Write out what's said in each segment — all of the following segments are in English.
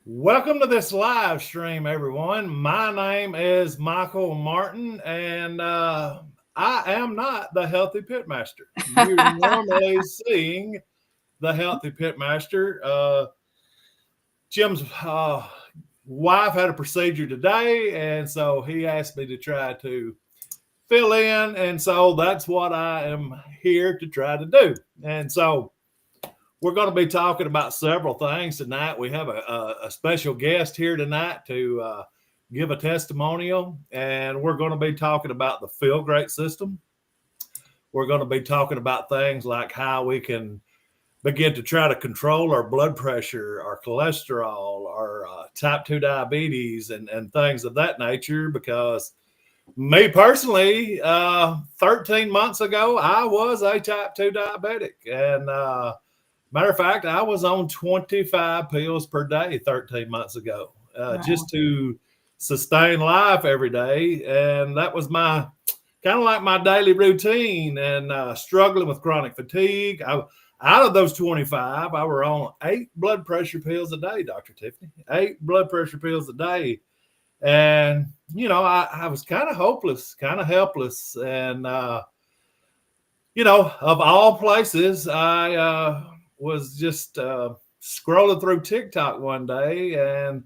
Welcome to this live stream, everyone. My name is Michael Martin, and I am not the Healthy Pitmaster. You're normally seeing the Healthy Pitmaster. Jim's wife had a procedure today, and so he asked me to try to fill in, and so that's what I am here to try to do. And so we're going to be talking about several things tonight. We have a special guest here tonight to give a testimonial, and we're going to be talking about the Feel Great system. We're going to be talking about things like how we can begin to try to control our blood pressure, our cholesterol, our type 2 diabetes, and things of that nature. Because me personally, 13 months ago, I was a type 2 diabetic. And matter of fact, I was on 25 pills per day 13 months ago, Wow. just to sustain life every day. And that was my kind of like my daily routine, and struggling with chronic fatigue. Out of those 25, I were on 8 blood pressure pills a day, Dr. Tiffany, 8 blood pressure pills a day. And, I was kind of hopeless, kind of helpless. And, of all places, I was just scrolling through TikTok one day, and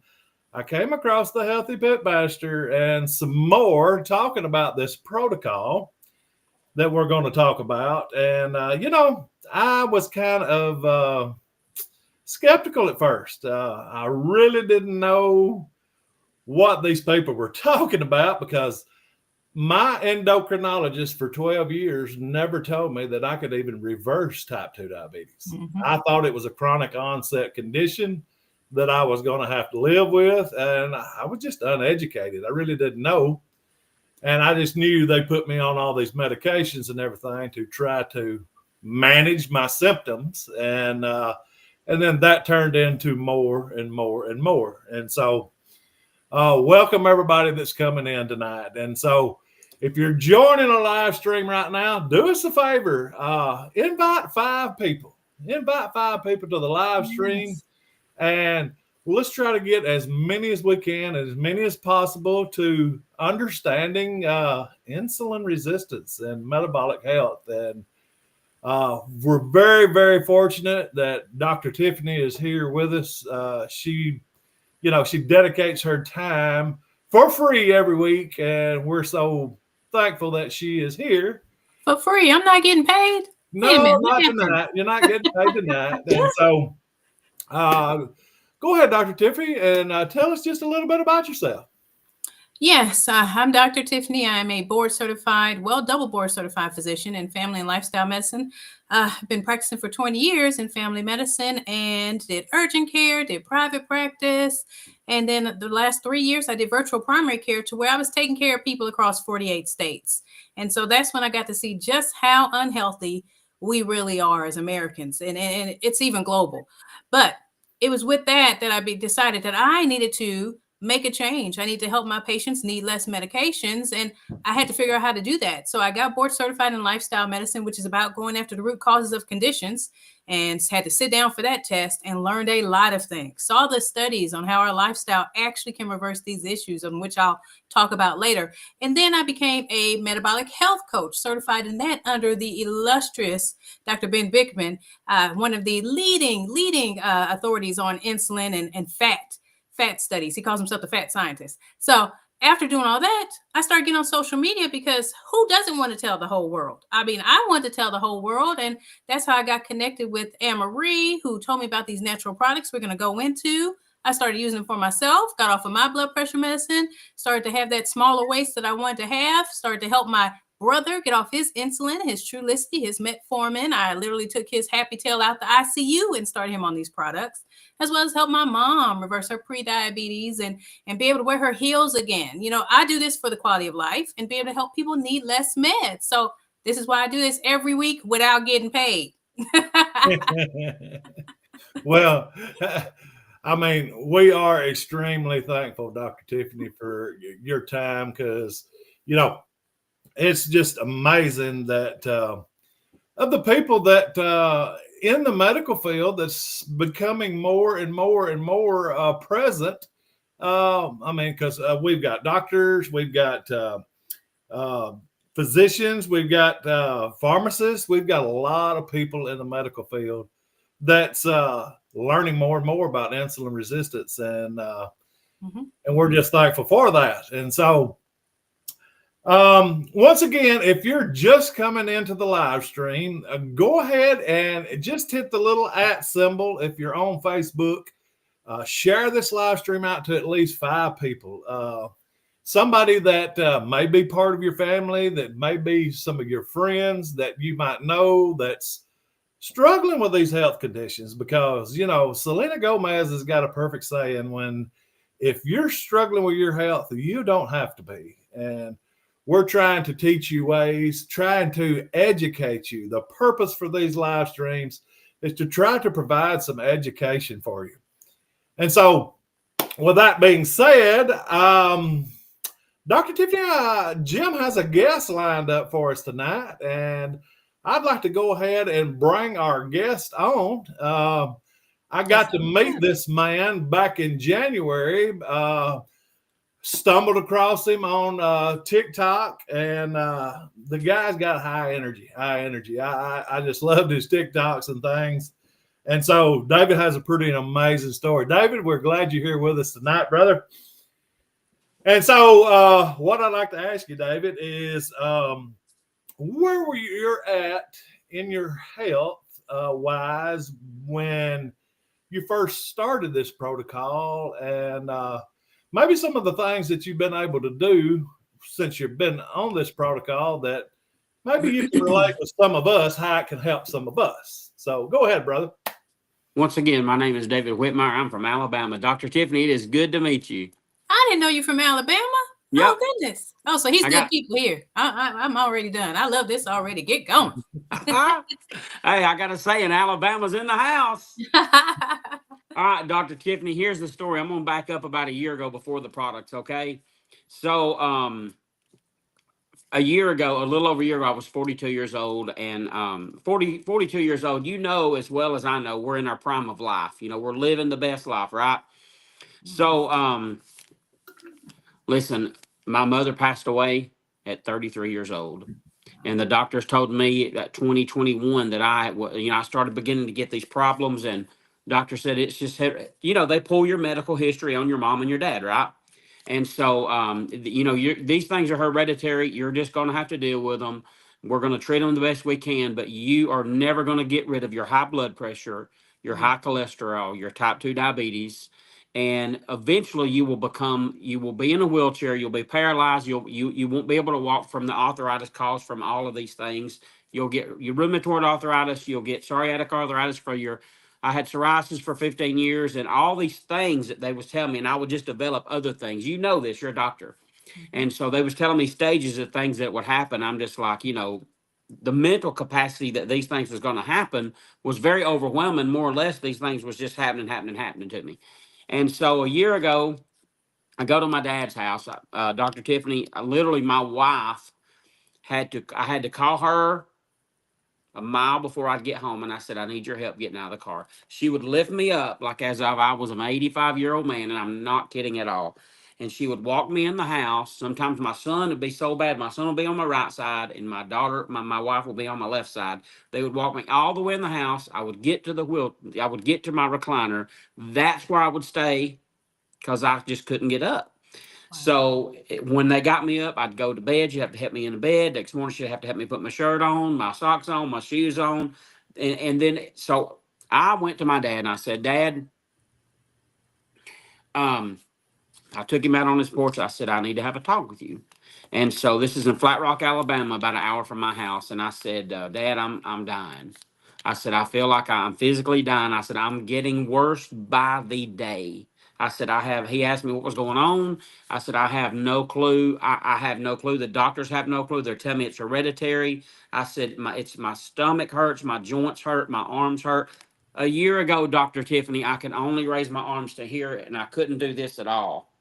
I came across the Healthy Pitmaster and some more talking about this protocol that we're going to talk about. And, I was kind of skeptical at first. I really didn't know what these people were talking about, because my endocrinologist for 12 years never told me that I could even reverse type 2 diabetes. Mhm. I thought it was a chronic onset condition that I was going to have to live with. And I was just uneducated. I really didn't know. And I just knew they put me on all these medications and everything to try to manage my symptoms. And then that turned into more and more and more. And so welcome everybody that's coming in tonight. And so if you're joining a live stream right now, do us a favor. Invite 5 people. Invite 5 people to the live stream. Yes. And let's try to get as many as we can, as many as possible, to understanding insulin resistance and metabolic health. And we're very, very fortunate that Dr. Tiffany is here with us. She dedicates her time for free every week, and we're so thankful that she is here. For free. I'm not getting paid. Wait a No, minute. What not happened? tonight. You're not getting paid tonight. And so go ahead, Dr. Tiffany, and tell us just a little bit about yourself. Yes, I'm Dr. Tiffany. I'm a double board certified physician in family and lifestyle medicine. I've been practicing for 20 years in family medicine and did urgent care, did private practice. And then the last 3 years, I did virtual primary care, to where I was taking care of people across 48 states. And so that's when I got to see just how unhealthy we really are as Americans. And it's even global. But it was with that I decided that I needed to make a change. I need to help my patients need less medications, and I had to figure out how to do that. So I got board certified in lifestyle medicine, which is about going after the root causes of conditions, and had to sit down for that test and learned a lot of things. Saw the studies on how our lifestyle actually can reverse these issues, on which I'll talk about later. And then I became a metabolic health coach, certified in that under the illustrious Dr. Ben Bickman, one of the leading authorities on insulin and fat studies. He calls himself the fat scientist. So after doing all that, I started getting on social media, because who doesn't want to tell the whole world? I mean, I want to tell the whole world. And that's how I got connected with Anne-Marie, who told me about these natural products we're going to go into. I started using them for myself, got off of my blood pressure medicine, started to have that smaller waist that I wanted to have, started to help my brother get off his insulin, his Trulicity, his metformin. I literally took his happy tail out the ICU and started him on these products, as well as help my mom reverse her pre-diabetes and be able to wear her heels again. I do this for the quality of life and be able to help people need less meds. So this is why I do this every week without getting paid. Well, I mean, we are extremely thankful, Dr. Tiffany, for your time, because, it's just amazing that of the people that in the medical field that's becoming more and more and more present. I mean, because we've got doctors, we've got uh, physicians, we've got pharmacists, we've got a lot of people in the medical field that's learning more and more about insulin resistance, Mhm. and we're just thankful for that. And so, once again, if you're just coming into the live stream, go ahead and just hit the little at symbol if you're on Facebook. Share this live stream out to at least 5 people. Somebody that may be part of your family, that may be some of your friends that you might know that's struggling with these health conditions, because Selena Gomez has got a perfect saying: when if you're struggling with your health, you don't have to be. And we're trying to teach you ways, trying to educate you. The purpose for these live streams is to try to provide some education for you. And so, with that being said, Dr. Tiffany, Jim has a guest lined up for us tonight, and I'd like to go ahead and bring our guest on. I That got to sounds meet good. this man back in January. Stumbled across him on TikTok, and the guy's got high energy. High energy. I just loved his TikToks and things. And so David has a pretty amazing story. David, we're glad you're here with us tonight, brother. And so, what I'd like to ask you, David, is where were you at in your health wise when you first started this protocol, and maybe some of the things that you've been able to do since you've been on this protocol that maybe you can relate with some of us, how it can help some of us. So, go ahead, brother. Once again, my name is David Whitmire. I'm from Alabama. Dr. Tiffany, it is good to meet you. I didn't know you from Alabama. Oh Yep, goodness. Oh, so he's I good got. people here. I'm already done. I love this already. Get going. Hey, I got to say, in Alabama's in the house. All right, Dr. Tiffany, here's the story. I'm going to back up about a year ago before the products, okay? So, a year ago, a little over a year ago, I was 42 years old. And 42 years old, you know as well as I know, we're in our prime of life. We're living the best life, right? So, listen, my mother passed away at 33 years old. And the doctors told me at 2021 that I started beginning to get these problems. And doctor said it's just, they pull your medical history on your mom and your dad, right? And so, these things are hereditary. You're just going to have to deal with them. We're going to treat them the best we can, but you are never going to get rid of your high blood pressure, your high cholesterol, your type 2 diabetes, and eventually you will be in a wheelchair, you'll be paralyzed, you won't be able to walk from the arthritis caused from all of these things. You'll get your rheumatoid arthritis, you'll get psoriatic arthritis for your I had psoriasis for 15 years, and all these things that they was telling me, and I would just develop other things. You know this, you're a doctor. Mhm. And so they was telling me stages of things that would happen. I'm just like, the mental capacity that these things was going to happen was very overwhelming. More or less, these things was just happening to me. And so a year ago, I go to my dad's house, Dr. Tiffany. Literally, my wife I had to call her a mile before I'd get home, and I said, I need your help getting out of the car. She would lift me up like as if I was an 85-year-old man, and I'm not kidding at all. And she would walk me in the house. Sometimes my son would be so bad, my son would be on my right side, and my wife would be on my left side. They would walk me all the way in the house. I would get to I would get to my recliner. That's where I would stay because I just couldn't get up. Wow. So when they got me up, I'd go to bed. You have to help me in the bed. Next morning, she'd have to help me put my shirt on, my socks on, my shoes on. And then, so I went to my dad and I said, Dad, um, I took him out on his porch. I said, I need to have a talk with you. And so this is in Flat Rock, Alabama, about an hour from my house. And I said, Dad, I'm dying. I said, I feel like I'm physically dying. I said, I'm getting worse by the day. I said, he asked me what was going on. I said, I have no clue. I have no clue. The doctors have no clue. They're telling me it's hereditary. I said, my stomach hurts, my joints hurt, my arms hurt. A year ago, Dr. Tiffany, I could only raise my arms to here, and I couldn't do this at all.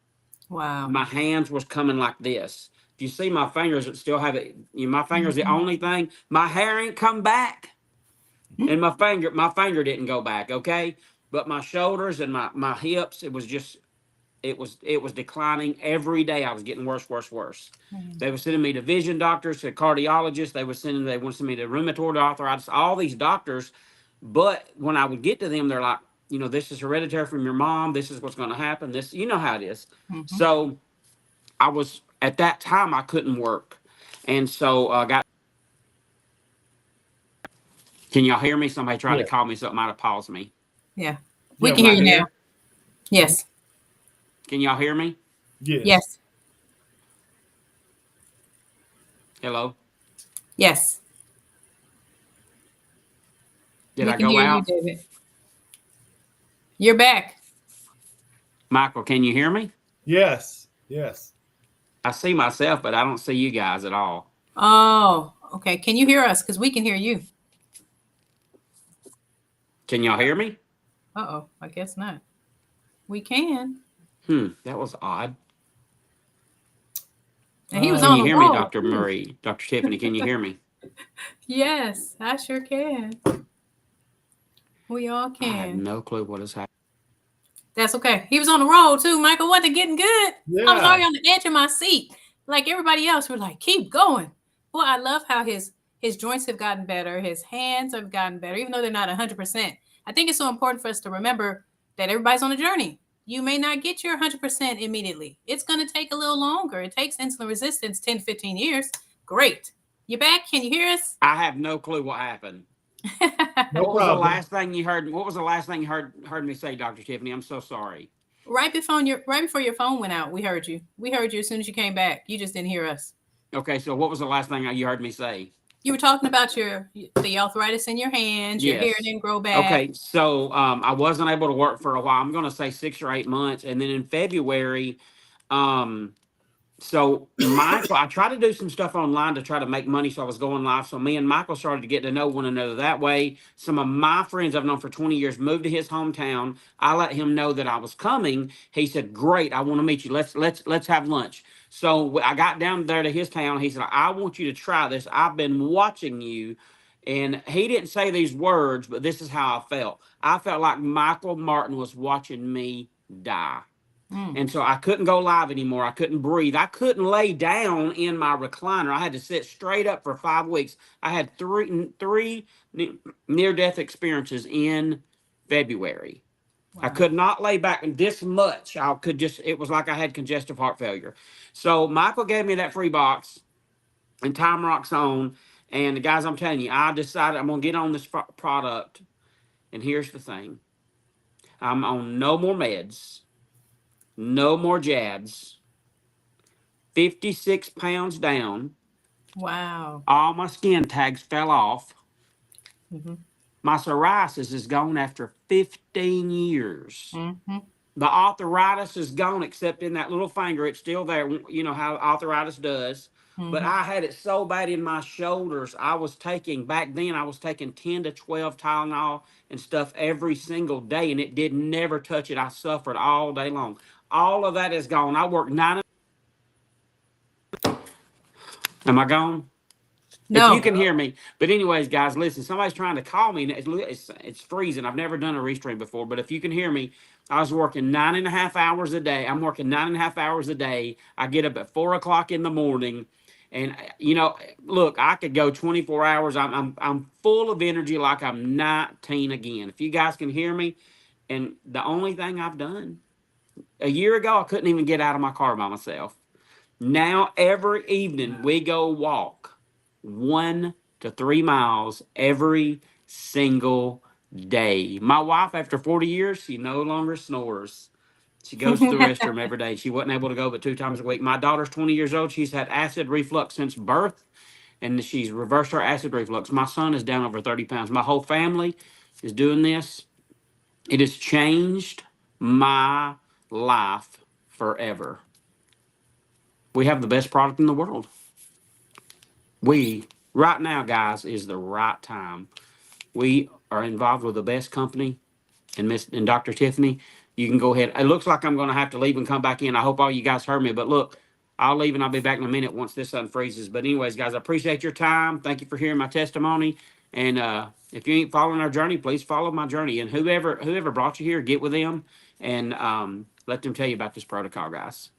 Wow. My hands was coming like this. If you see my fingers that still have it, my fingers the Mhm. only thing. My hair ain't come back. And my finger didn't go back, okay? But my shoulders and my hips, it was declining every day. I was getting worse, worse, worse. Mm. They were sending me to vision doctors, to cardiologists. They wanted to send me to rheumatoid arthritis, all these doctors. But when I would get to them, they're like, this is hereditary from your mom. This is what's going to happen. This, you know how it is. Mhm. So I was at that time I couldn't work, and so I got. Can y'all hear me? Somebody tried to Yeah. call me, so it might have paused me. Yeah. We Yeah, can Am we hear I you can. now. here? Yes. Can y'all hear me? Yes. Yes. Hello? Yes. Did We I can go hear you, out? David. You're back. Michael, can you hear me? Yes. Yes. I see myself, but I don't see you guys at all. Oh, okay. Can you hear us? Because we can hear you. Can y'all hear me? Uh-oh. I guess not. We can. That was odd. And he was Can on you the hear me, roll, Dr. too. Murray? Dr. Tiffany, can you hear me? Yes, I sure can. We all I have can. no clue what is happening. That's okay. He was on the roll too, Michael. Wasn't getting good. I was already Yeah. on the edge of my seat. Like everybody else, we're like, keep going. Boy, I love how his joints have gotten better. His hands have gotten better, even though they're not 100%. I think it's so important for us to remember that everybody's on a journey. You may not get your 100% immediately. It's going to take a little longer. It takes insulin resistance 10, 15 years. Great. You back? Can you hear us? I have no clue what happened. No What was the problem. last thing you heard? What was the last thing you heard me say, Dr. Tiffany? I'm so sorry. Right before your phone went out, we heard you. We heard you as soon as you came back. You just didn't hear us. Okay, so what was the last thing you heard me say? You were talking about the arthritis in your hands, your hair Yes. didn't grow back. Okay, so I wasn't able to work for a while. I'm going to say 6 or 8 months, and then in February, um, so Michael, I tried to do some stuff online to try to make money, so I was going live. So me and Michael started to get to know one another that way. Some of my friends I've known for 20 years moved to his hometown. I let him know that I was coming. He said, "Great, I want to meet you. Let's have lunch." So I got down there to his town. He said, "I want you to try this. I've been watching you." And he didn't say these words, but this is how I felt. I felt like Michael Martin was watching me die. Mm. And so I couldn't go live anymore. I couldn't breathe. I couldn't lay down in my recliner. I had to sit straight up for 5 weeks. I had three near death experiences in February. I Wow. could not lay back this much. It was like I had congestive heart failure. So Michael gave me that free box and Time Rocks on. And guys, I'm telling you, I decided I'm going to get on this product. And here's the thing, I'm on no more meds, no more jabs. 56 pounds down. Wow. All my skin tags fell off. Mm-hmm. My psoriasis is gone after 15 years. Mm-hmm. The arthritis is gone, except in that little finger. It's still there. You know how arthritis does. But Mm-hmm. I had it so bad in my shoulders. Back then, I was taking 10 to 12 Tylenol and stuff every single day, and it did never touch it. I suffered all day long. All of that is gone. I worked 9. Am I gone? If you No. can hear me. But anyways, guys, listen, somebody's trying to call me. And it's freezing. I've never done a restream before. But if you can hear me, I was working 9.5 hours a day. I'm working 9.5 hours a day. I get up at 4 o'clock in the morning. And look, I could go 24 hours. I'm full of energy like I'm 19 again. If you guys can hear me, and the only thing I've done a year ago, I couldn't even get out of my car by myself. Now every evening we go walk 1 to 3 miles every single day. My wife, after 40 years, she no longer snores. She goes to the restroom every day. She wasn't able to go but 2 times a week. My daughter's 20 years old. She's had acid reflux since birth, and she's reversed her acid reflux. My son is down over 30 pounds. My whole family is doing this. It has changed my life forever. We have the best product in the world. Right now, guys, is the right time. We are involved with the best company, and Dr. Tiffany, you can go ahead. It looks like I'm going to have to leave and come back in. I hope all you guys heard me, but look, I'll leave and I'll be back in a minute once this unfreezes. But anyways, guys, I appreciate your time. Thank you for hearing my testimony. And if you ain't following our journey, please follow my journey. And whoever brought you here, get with them and let them tell you about this protocol, guys.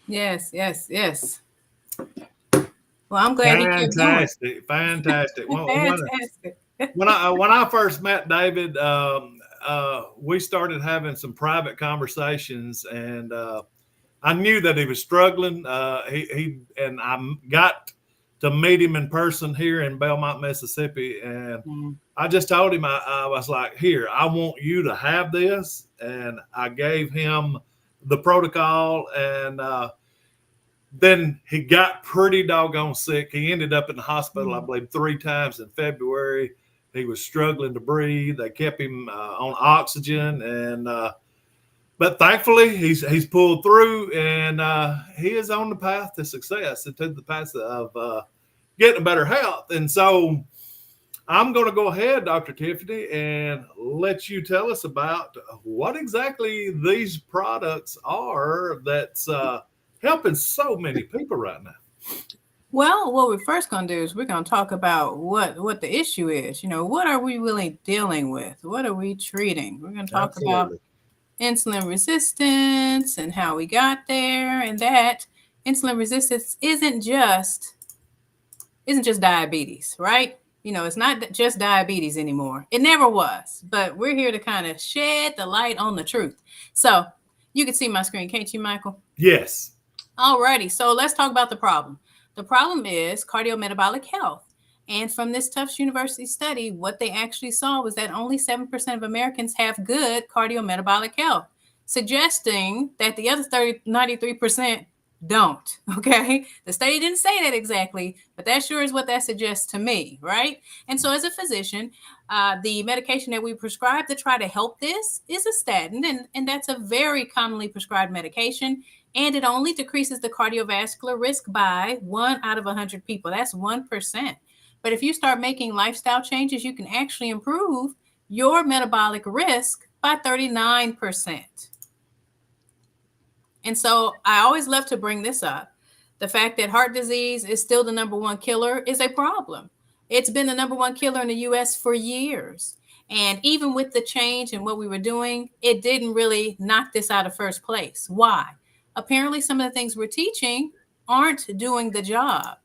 Yes, yes, yes. Well, I'm glad you kept going. Fantastic, fantastic. Fantastic. When I first met David, we started having some private conversations, and I knew that he was struggling. He and I got to meet him in person here in Belmont, Mississippi, and Mm. I just told him I was like, "Here, I want you to have this," and I gave him the protocol, and then he got pretty doggone sick. He ended up in the hospital, I Mm. believe, 3 times in February. He was struggling to breathe. They kept him on oxygen, and but thankfully he's pulled through, and he is on the path to success and to the path of getting better health. And so I'm going to go ahead, Dr. Tiffany, and let you tell us about what exactly these products are that's helping so many people right now. Well, what we're first going to do is we're going to talk about what the issue is. What are we really dealing with? What are we treating? We're going to talk about Absolutely. insulin resistance and how we got there, and that insulin resistance isn't just diabetes, right? It's not just diabetes anymore. It never was, but we're here to kind of shed the light on the truth. So you can see my screen, can't you, Michael? Yes. Alrighty, so let's talk about the problem. The problem is cardiometabolic health. And from this Tufts University study, what they actually saw was that only 7% of Americans have good cardiometabolic health, suggesting that the other 93% don't. Okay. The study didn't say that exactly, but that sure is what that suggests to me, right? And so, as a physician, the medication that we prescribe to try to help this is a statin, and that's a very commonly prescribed medication, and it only decreases the cardiovascular risk by 1 out of 100 people. That's 1%. But if you start making lifestyle changes, you can actually improve your metabolic risk by 39%. And so I always love to bring this up. The fact that heart disease is still the number one killer is a problem. It's been the number one killer in the US for years. And even with the change in what we were doing, it didn't really knock this out of first place. Why? Apparently, some of the things we're teaching aren't doing the job.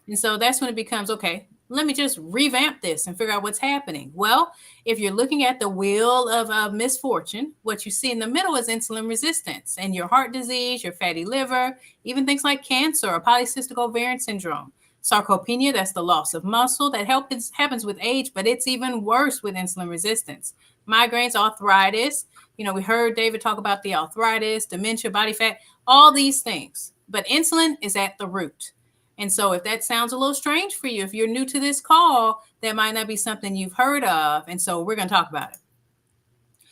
And so that's when it becomes okay, let me just revamp this and figure out what's happening. Well, if you're looking at the wheel of misfortune, what you see in the middle is insulin resistance and your heart disease, your fatty liver, even things like cancer or polycystic ovarian syndrome. Sarcopenia, that's the loss of muscle that happens with age, but it's even worse with insulin resistance. Migraines, arthritis. We heard David talk about the arthritis, dementia, body fat, all these things. But insulin is at the root. And so, if that sounds a little strange for you, if you're new to this call, that might not be something you've heard of. And so, we're going to talk about it.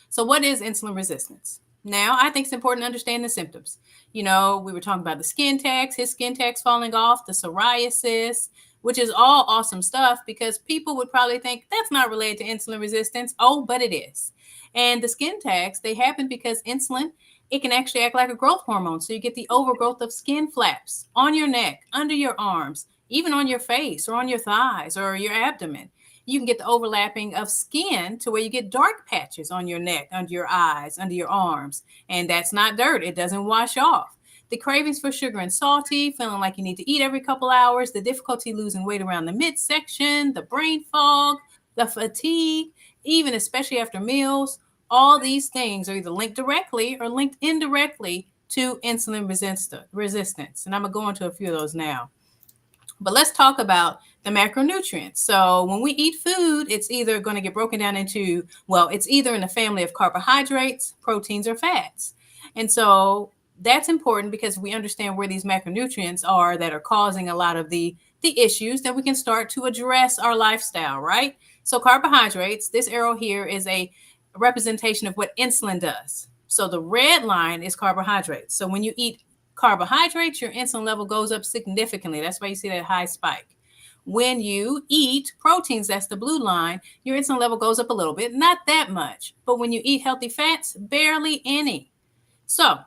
So, what is insulin resistance? Now, I think it's important to understand the symptoms. We were talking about the skin tags, his skin tags falling off, the psoriasis, which is all awesome stuff because people would probably think that's not related to insulin resistance. Oh, but it is. And the skin tags, they happen because insulin, it can actually act like a growth hormone. So you get the overgrowth of skin flaps on your neck, under your arms, even on your face or on your thighs or your abdomen. You can get the overlapping of skin to where you get dark patches on your neck, under your eyes, under your arms. And that's not dirt. It doesn't wash off. The cravings for sugar and salty, feeling like you need to eat every couple hours, the difficulty losing weight around the midsection, the brain fog, the fatigue, even especially after meals, all these things are either linked directly or linked indirectly to insulin resistance. And I'm going to go into a few of those now. But let's talk about the macronutrients. So when we eat food, it's either going to get broken down into, well, it's either in a family of carbohydrates, proteins, or fats. And so that's important because we understand where these macronutrients are that are causing a lot of the issues that we can start to address our lifestyle, right? So carbohydrates, this arrow here is a representation of what insulin does. So the red line is carbohydrates. So when you eat carbohydrates, your insulin level goes up significantly. That's why you see that high spike. When you eat proteins, that's the blue line, your insulin level goes up a little bit, not that much. But when you eat healthy fats, barely any. So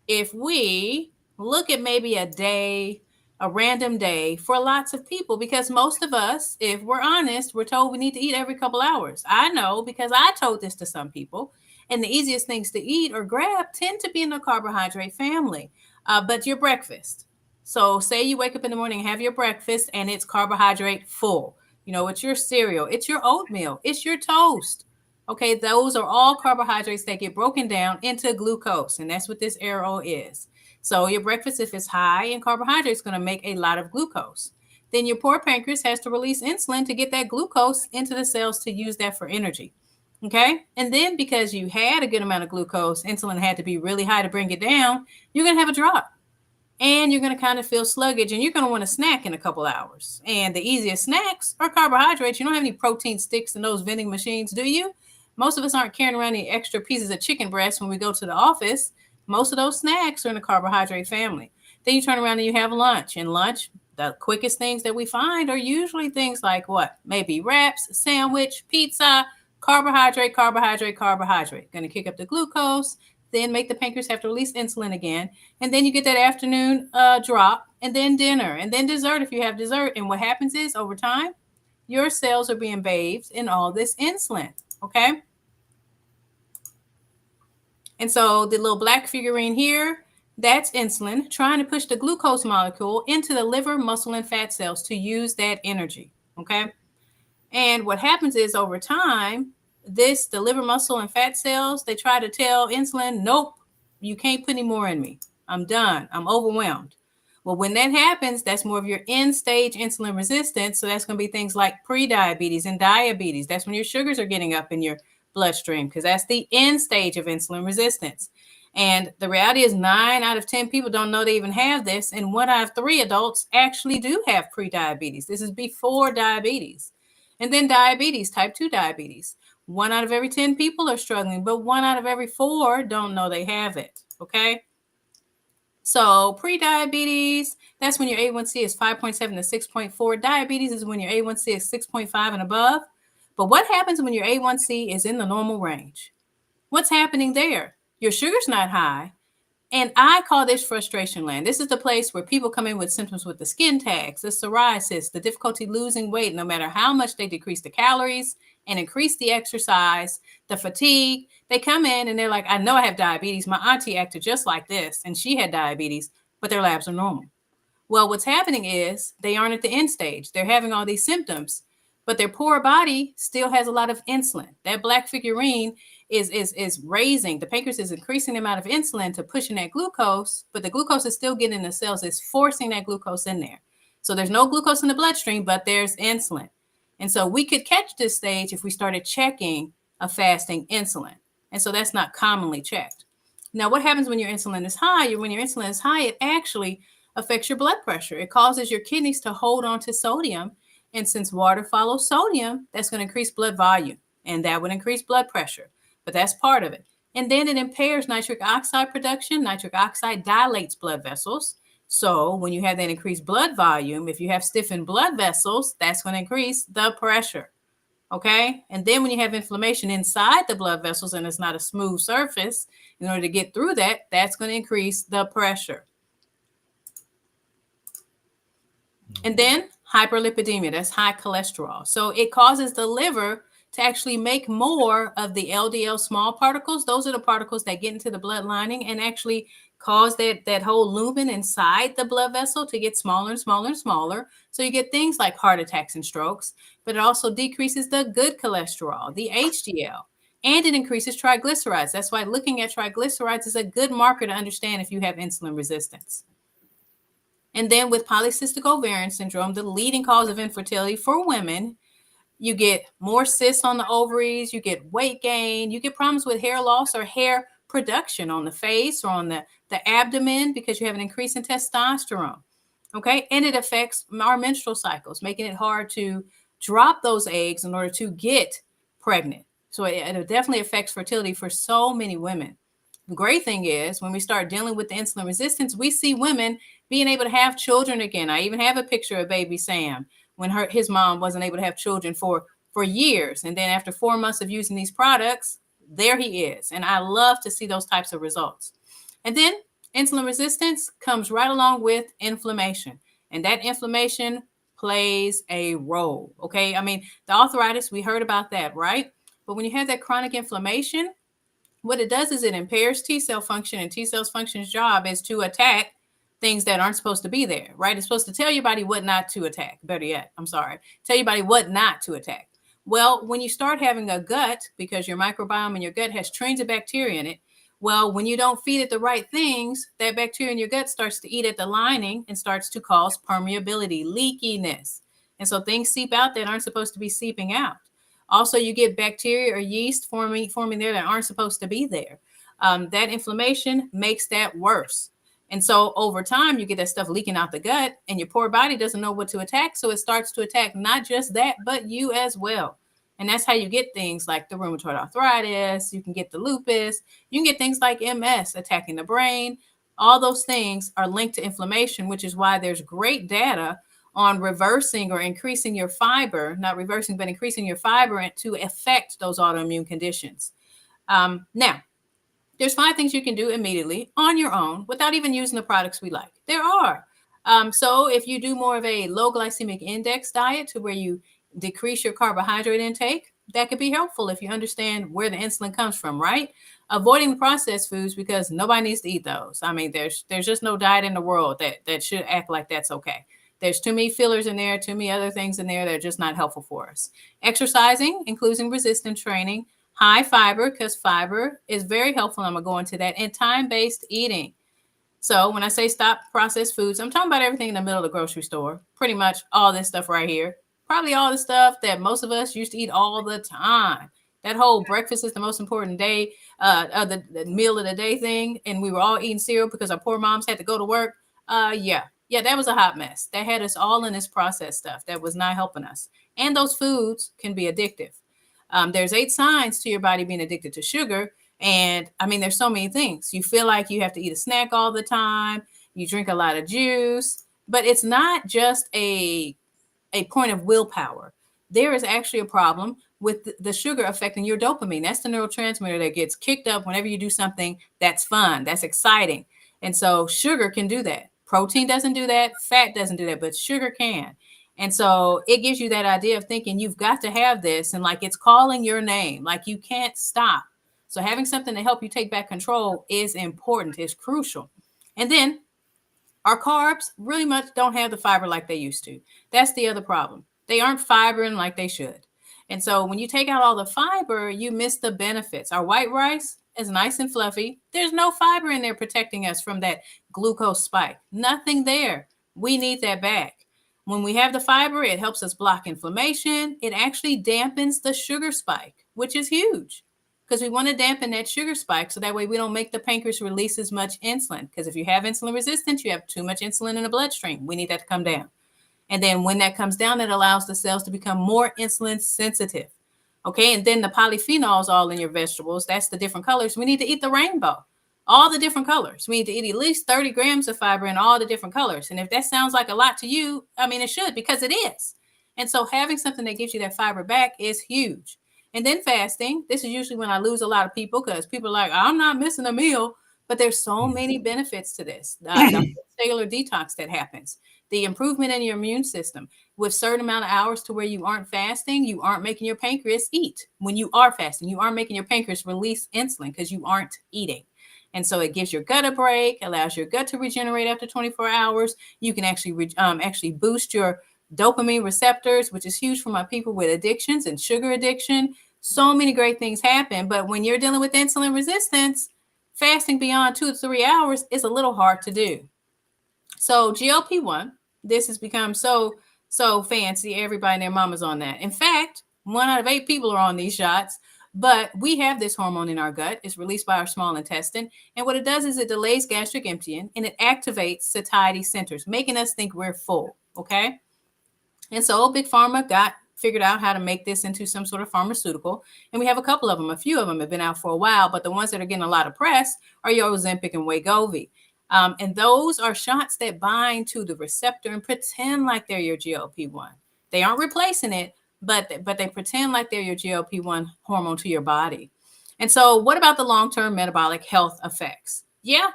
if we look at maybe a day a random day for lots of people, because most of us, if we're honest, we're told we need to eat every couple hours. I know because I told this to some people. And the easiest things to eat or grab tend to be in the carbohydrate family. But your breakfast. So say you wake up in the morning, have your breakfast, and it's carbohydrate full. You know, it's your cereal, it's your oatmeal, it's your toast. Okay, those are all carbohydrates that get broken down into glucose, and that's what this arrow is. So your breakfast, if it's high in carbohydrates, is going to make a lot of glucose. Then your poor pancreas has to release insulin to get that glucose into the cells to use that for energy. Okay, and then because you had a good amount of glucose, insulin had to be really high to bring it down, you're going to have a drop. And you're going to kind of feel sluggish, and you're going to want to snack in a couple hours. And the easiest snacks are carbohydrates. You don't have any protein sticks in those vending machines, do you? Most of us aren't carrying around any extra pieces of chicken breast when we go to the office. Most of those snacks are in the carbohydrate family. Then you turn around and you have lunch. And lunch, the quickest things that we find are usually things like what? Maybe wraps, sandwich, pizza, carbohydrate, carbohydrate, carbohydrate. Going to kick up the glucose, then make the pancreas have to release insulin again. And then you get that afternoon drop, and then dinner, and then dessert if you have dessert. And what happens is over time, your cells are being bathed in all this insulin. Okay. And so the little black figurine here, that's insulin trying to push the glucose molecule into the liver, muscle, and fat cells to use that energy. Okay. And what happens is over time, the liver, muscle, and fat cells, they try to tell insulin, nope, you can't put any more in me. I'm done. I'm overwhelmed. Well, when that happens, that's more of your end stage insulin resistance. So that's going to be things like pre-diabetes and diabetes. That's when your sugars are getting up in your bloodstream, because that's the end stage of insulin resistance. And the reality is 9 out of 10 people don't know they even have this. And 1 out of 3 adults actually do have pre-diabetes. This is before diabetes. And then diabetes, type 2 diabetes. 1 out of every 10 people are struggling, but 1 out of every 4 don't know they have it. Okay. So pre-diabetes, that's when your A1C is 5.7 to 6.4. Diabetes is when your A1C is 6.5 and above. But what happens when your A1C is in the normal range? What's happening there? Your sugar's not high. And I call this frustration land. This is the place where people come in with symptoms with the skin tags, the psoriasis, the difficulty losing weight, no matter how much they decrease the calories and increase the exercise, the fatigue. They come in and they're like, I know I have diabetes. My auntie acted just like this, and she had diabetes, but their labs are normal. Well, what's happening is they aren't at the end stage. They're having all these symptoms, but their poor body still has a lot of insulin. That black figurine is raising, the pancreas is increasing the amount of insulin to pushing that glucose, but the glucose is still getting in the cells, it's forcing that glucose in there. So there's no glucose in the bloodstream, but there's insulin. And so we could catch this stage if we started checking a fasting insulin. And so that's not commonly checked. Now, what happens when your insulin is high? When your insulin is high, it actually affects your blood pressure. It causes your kidneys to hold on to sodium. And since water follows sodium, that's going to increase blood volume, and that would increase blood pressure. But that's part of it. And then it impairs nitric oxide production. Nitric oxide dilates blood vessels. So when you have that increased blood volume, if you have stiffened blood vessels, that's going to increase the pressure. Okay. And then when you have inflammation inside the blood vessels and it's not a smooth surface, in order to get through that, that's going to increase the pressure. And then hyperlipidemia, that's high cholesterol. So it causes the liver to actually make more of the LDL small particles. Those are the particles that get into the blood lining and actually cause that whole lumen inside the blood vessel to get smaller and smaller and smaller. So you get things like heart attacks and strokes, but it also decreases the good cholesterol, the HDL, and it increases triglycerides. That's why looking at triglycerides is a good marker to understand if you have insulin resistance. And then with polycystic ovarian syndrome, the leading cause of infertility for women, you get more cysts on the ovaries, you get weight gain, you get problems with hair loss or hair production on the face or on the abdomen because you have an increase in testosterone. Okay. And it affects our menstrual cycles, making it hard to drop those eggs in order to get pregnant. So it definitely affects fertility for so many women. The great thing is when we start dealing with the insulin resistance, we see women being able to have children again. I even have a picture of baby Sam when his mom wasn't able to have children for years. And then after 4 months of using these products, there he is. And I love to see those types of results. And then insulin resistance comes right along with inflammation. And that inflammation plays a role. Okay. I mean, the arthritis, we heard about that, right? But when you have that chronic inflammation, what it does is it impairs T cell function, and T cells function's job is to attack things that aren't supposed to be there, right? It's supposed to tell your body what not to attack. Better yet, I'm sorry, tell your body what not to attack. Well, when you start having a gut, because your microbiome in your gut has trains of bacteria in it, well, when you don't feed it the right things, that bacteria in your gut starts to eat at the lining and starts to cause permeability, leakiness. And so things seep out that aren't supposed to be seeping out. Also, you get bacteria or yeast forming there that aren't supposed to be there. That inflammation makes that worse. And so over time, you get that stuff leaking out the gut, and your poor body doesn't know what to attack. So it starts to attack not just that, but you as well. And that's how you get things like the rheumatoid arthritis. You can get the lupus. You can get things like MS attacking the brain. All those things are linked to inflammation, which is why there's great data on reversing or increasing your fiber, not reversing, but increasing your fiber to affect those autoimmune conditions. Now, there's 5 things you can do immediately on your own without even using the products we like. There are. So if you do more of a low glycemic index diet to where you decrease your carbohydrate intake, that could be helpful if you understand where the insulin comes from, right? Avoiding the processed foods because nobody needs to eat those. I mean, there's just no diet in the world that should act like that's okay. There's too many fillers in there, too many other things in there that are just not helpful for us. Exercising, including resistance training, high fiber, because fiber is very helpful. I'm going to go into that. And time-based eating. So when I say stop processed foods, I'm talking about everything in the middle of the grocery store. Pretty much all this stuff right here. Probably all the stuff that most of us used to eat all the time. That whole breakfast is the most important day, the meal of the day thing. And we were all eating cereal because our poor moms had to go to work. Yeah, that was a hot mess. That had us all in this processed stuff that was not helping us. And those foods can be addictive. There's 8 signs to your body being addicted to sugar. And I mean, there's so many things. You feel like you have to eat a snack all the time. You drink a lot of juice, but it's not just a point of willpower. There is actually a problem with the sugar affecting your dopamine. That's the neurotransmitter that gets kicked up whenever you do something that's fun, that's exciting. And so sugar can do that. Protein doesn't do that. Fat doesn't do that, but sugar can. And so it gives you that idea of thinking you've got to have this, and like it's calling your name, like you can't stop. So having something to help you take back control is important, is crucial. And then our carbs really much don't have the fiber like they used to. That's the other problem. They aren't fibering like they should. And so when you take out all the fiber, you miss the benefits. Our white rice is nice and fluffy. There's no fiber in there protecting us from that glucose spike. Nothing there. We need that back. When we have the fiber, it helps us block inflammation. It actually dampens the sugar spike, which is huge because we want to dampen that sugar spike so that way we don't make the pancreas release as much insulin. Because if you have insulin resistance, you have too much insulin in the bloodstream. We need that to come down. And then when that comes down, it allows the cells to become more insulin sensitive. Okay, and then the polyphenols all in your vegetables, that's the different colors. We need to eat the rainbow, all the different colors. We need to eat at least 30 grams of fiber in all the different colors. And if that sounds like a lot to you, I mean, it should, because it is. And so having something that gives you that fiber back is huge. And then fasting, this is usually when I lose a lot of people because people are like, I'm not missing a meal. But there's so many benefits to this. The cellular detox that happens, the improvement in your immune system with certain amount of hours to where you aren't fasting, you aren't making your pancreas eat. When you are fasting, you aren't making your pancreas release insulin because you aren't eating. And so it gives your gut a break, allows your gut to regenerate after 24 hours. You can actually boost your dopamine receptors, which is huge for my people with addictions and sugar addiction. So many great things happen. But when you're dealing with insulin resistance, fasting beyond 2 to 3 hours is a little hard to do. So GLP-1, this has become so fancy. Everybody and their mama's on that. In fact, 1 out of 8 people are on these shots. But we have this hormone in our gut. It's released by our small intestine. And what it does is it delays gastric emptying and it activates satiety centers, making us think we're full. Okay. And so Big Pharma figured out how to make this into some sort of pharmaceutical. And we have a couple of them. A few of them have been out for a while, but the ones that are getting a lot of press are your Ozempic and Wegovy. And those are shots that bind to the receptor and pretend like they're your GLP-1. They aren't replacing it, but they pretend like they're your GLP-1 hormone to your body. And so what about the long-term metabolic health effects? Yeah,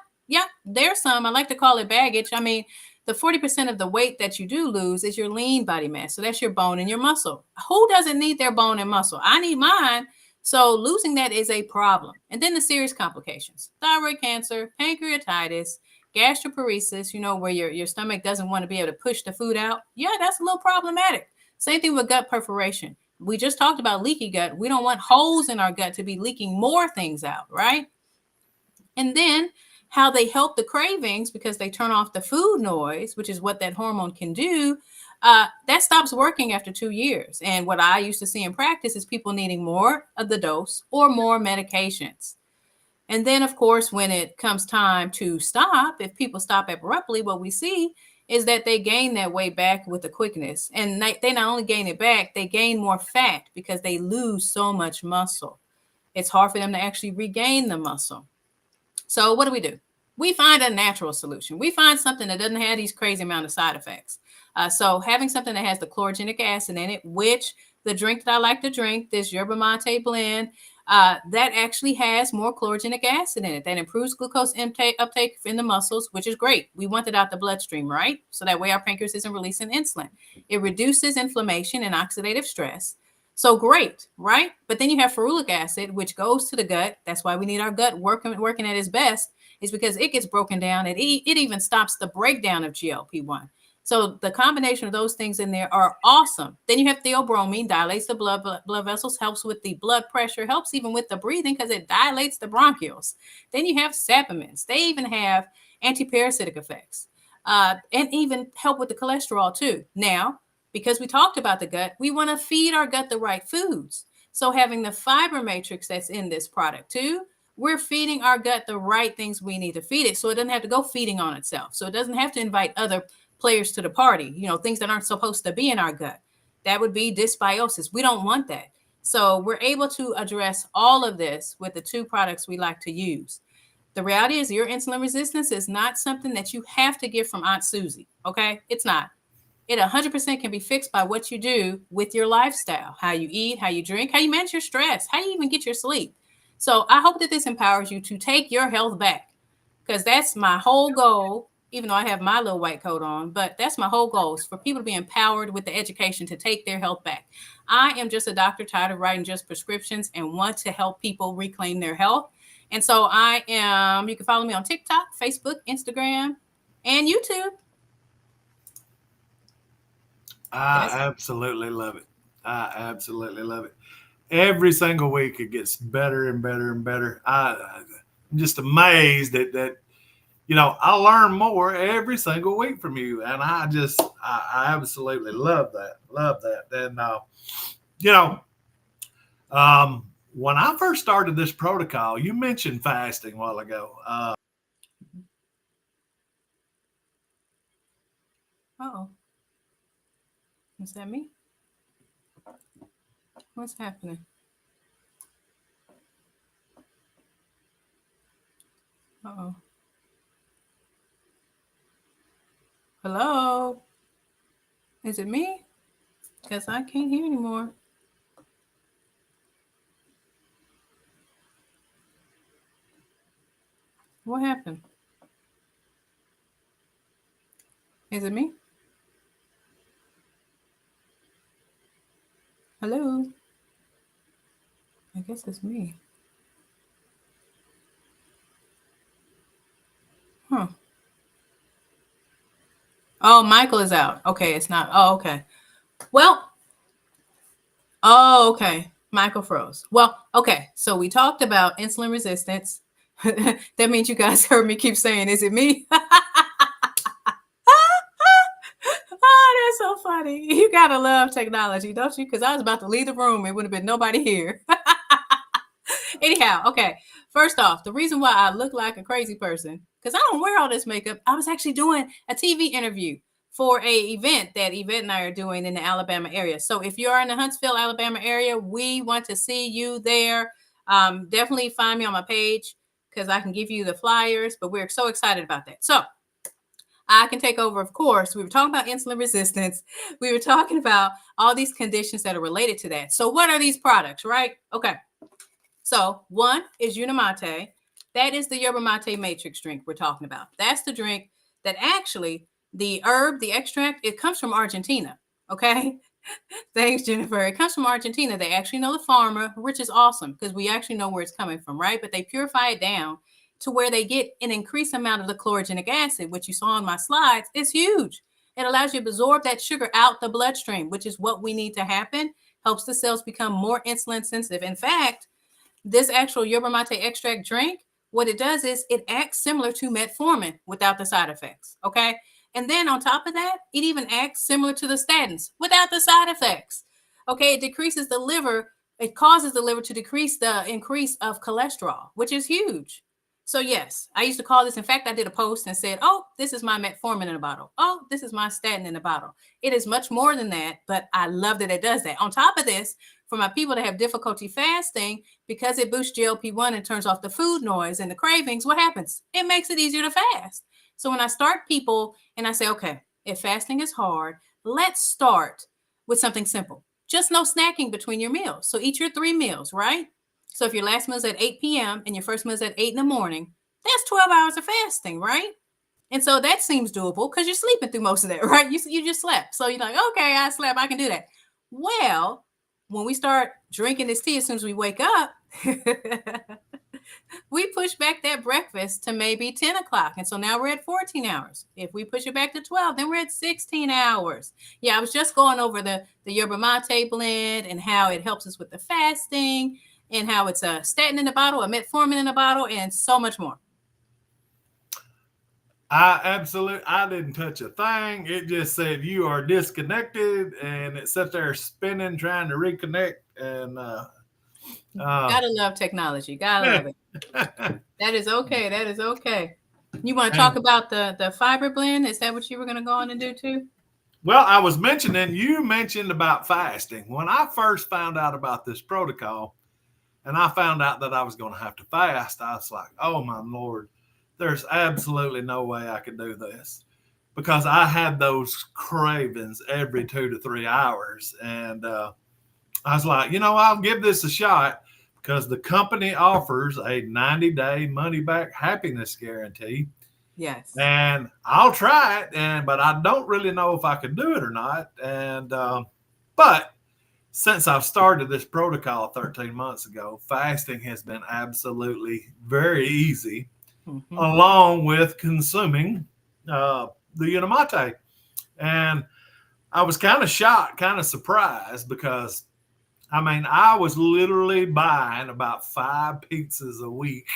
there's some. I like to call it baggage. I mean, the 40% of the weight that you do lose is your lean body mass. So that's your bone and your muscle. Who doesn't need their bone and muscle? I need mine. So losing that is a problem. And then the serious complications: thyroid cancer, pancreatitis, gastroparesis, where your stomach doesn't want to be able to push the food out. Yeah, that's a little problematic. Same thing with gut perforation. We just talked about leaky gut. We don't want holes in our gut to be leaking more things out, right? And then how they help the cravings, because they turn off the food noise, which is what that hormone can do. That stops working after 2 years. And what I used to see in practice is people needing more of the dose or more medications. And then, of course, when it comes time to stop, if people stop abruptly, what we see is that they gain that weight back with the quickness. And they not only gain it back, they gain more fat because they lose so much muscle. It's hard for them to actually regain the muscle. So what do? We find a natural solution. We find something that doesn't have these crazy amount of side effects. So having something that has the chlorogenic acid in it, which the drink that I like to drink, this yerba mate blend, that actually has more chlorogenic acid in it. That improves glucose uptake in the muscles, which is great. We want it out the bloodstream, right? So that way our pancreas isn't releasing insulin. It reduces inflammation and oxidative stress. So great, right? But then you have ferulic acid, which goes to the gut. That's why we need our gut working at its best, is because it gets broken down. And it even stops the breakdown of GLP-1. So the combination of those things in there are awesome. Then you have theobromine, dilates the blood vessels, helps with the blood pressure, helps even with the breathing because it dilates the bronchioles. Then you have supplements. They even have antiparasitic effects and even help with the cholesterol too. Now, because we talked about the gut, we want to feed our gut the right foods. So having the fiber matrix that's in this product too, we're feeding our gut the right things we need to feed it. So it doesn't have to go feeding on itself. So it doesn't have to invite other players to the party, things that aren't supposed to be in our gut. That would be dysbiosis. We don't want that. So we're able to address all of this with the 2 products we like to use. The reality is your insulin resistance is not something that you have to get from Aunt Susie. Okay. It's not. It 100% can be fixed by what you do with your lifestyle, how you eat, how you drink, how you manage your stress, how you even get your sleep. So I hope that this empowers you to take your health back, because that's my whole goal, even though I have my little white coat on, but that's my whole goal, is for people to be empowered with the education to take their health back. I am just a doctor tired of writing just prescriptions and want to help people reclaim their health. And so you can follow me on TikTok, Facebook, Instagram, and YouTube. I absolutely love it. I absolutely love it. Every single week it gets better and better and better. I'm just amazed that I learn more every single week from you, and I absolutely love that. Love that. And when I first started this protocol, you mentioned fasting a while ago. Oh, is that me? What's happening? Uh-oh. Hello? Is it me? Because I can't hear anymore. What happened? Is it me? Hello? I guess it's me. Huh. Oh, Michael is out. Okay, it's not. Oh, okay. Well, okay. Michael froze. Well, okay. So we talked about insulin resistance. That means you guys heard me keep saying, is it me? Oh, that's so funny. You gotta love technology, don't you? Because I was about to leave the room. It would have been nobody here. Anyhow, okay. First off, the reason why I look like a crazy person, because I don't wear all this makeup. I was actually doing a TV interview for a event that Yvette and I are doing in the Alabama area. So if you're in the Huntsville, Alabama area, we want to see you there. Definitely find me on my page because I can give you the flyers, but we're so excited about that. So I can take over, of course. We were talking about insulin resistance. We were talking about all these conditions that are related to that. So what are these products, right? Okay. So one is Unimate. That is the yerba mate matrix drink we're talking about. That's the drink that actually The herb, the extract, it comes from Argentina. Okay. Thanks, Jennifer. It comes from Argentina. They actually know the farmer, which is awesome because we actually know where it's coming from, right? But they purify it down to where they get an increased amount of the chlorogenic acid, which you saw on my slides. It's huge. It allows you to absorb that sugar out the bloodstream, which is what we need to happen. Helps the cells become more insulin sensitive. In fact, this actual yerba mate extract drink, what it does is it acts similar to metformin without the side effects. Okay. And then on top of that, it even acts similar to the statins without the side effects. Okay. It decreases the liver. It causes the liver to decrease the increase of cholesterol, which is huge. So yes, I used to call this. In fact, I did a post and said, oh, this is my metformin in a bottle. Oh, this is my statin in a bottle. It is much more than that, but I love that it does that. On top of this, for my people that have difficulty fasting, because it boosts GLP-1 and turns off the food noise and the cravings, what happens? It makes it easier to fast. So when I start people and I say, okay, if fasting is hard, let's start with something simple. Just no snacking between your meals. So eat your 3 meals, right? So if your last meal is at 8 p.m. and your first meal is at 8 in the morning, that's 12 hours of fasting, right? And so that seems doable because you're sleeping through most of that, right? You just slept. So you're like, okay, I slept. I can do that. Well, when we start drinking this tea as soon as we wake up, we push back that breakfast to maybe 10 o'clock. And so now we're at 14 hours. If we push it back to 12, then we're at 16 hours. Yeah, I was just going over the yerba mate blend and how it helps us with the fasting and how it's a statin in a bottle, a metformin in a bottle, and so much more. I didn't touch a thing. It just said you are disconnected, and it sat there spinning, trying to reconnect. And gotta love technology. Gotta love it. That is okay. That is okay. You want to talk about the fiber blend? Is that what you were going to go on and do too? Well, you mentioned about fasting. When I first found out about this protocol, and I found out that I was going to have to fast, I was like, oh my Lord, there's absolutely no way I can do this, because I had those cravings every 2 to 3 hours. And I was like, I'll give this a shot, because the company offers a 90-day money-back happiness guarantee. Yes. And I'll try it, but I don't really know if I can do it or not. And but since I've started this protocol 13 months ago, fasting has been absolutely very easy, along with consuming the yerba mate. And I was kind of shocked, kind of surprised, because, I was literally buying about 5 pizzas a week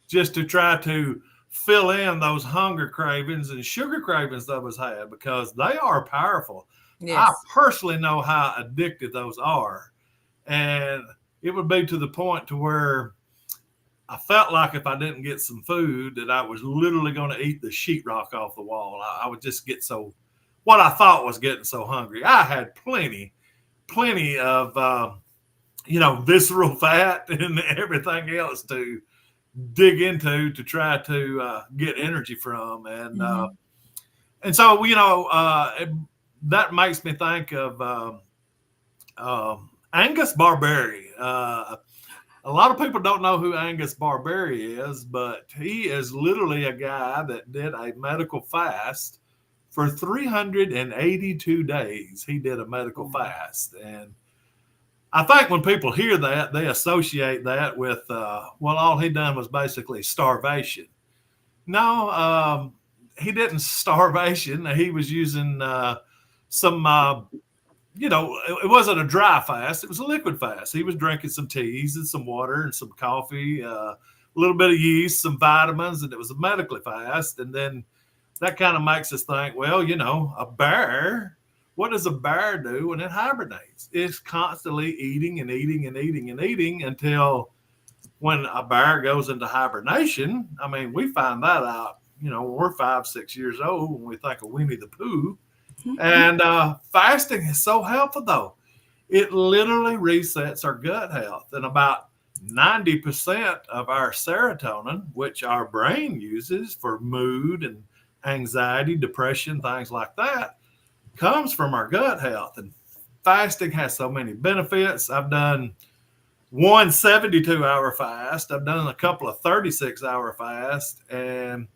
just to try to fill in those hunger cravings and sugar cravings that I was had, because they are powerful. Yes. I personally know how addictive those are. And it would be to the point to where I felt like if I didn't get some food, that I was literally going to eat the sheetrock off the wall. I would just get what I thought was getting so hungry. I had plenty of, visceral fat and everything else to dig into to try to get energy from. And, and so, that makes me think of Angus Barberry. A lot of people don't know who Angus Barberry is, but he is literally a guy that did a medical fast for 382 days. He did a medical fast. And I think when people hear that, they associate that with, all he done was basically starvation. No, he didn't starvation. He was using some, it wasn't a dry fast. It was a liquid fast. He was drinking some teas and some water and some coffee, a little bit of yeast, some vitamins, and it was a medically fast. And then that kind of makes us think, well, a bear, what does a bear do when it hibernates? It's constantly eating and eating and eating and eating until when a bear goes into hibernation. We find that out, when we're 5, 6 years old, when we think of Winnie the Pooh. And fasting is so helpful, though. It literally resets our gut health. And about 90% of our serotonin, which our brain uses for mood and anxiety, depression, things like that, comes from our gut health. And fasting has so many benefits. I've done one 72-hour fast. I've done a couple of 36-hour fasts. And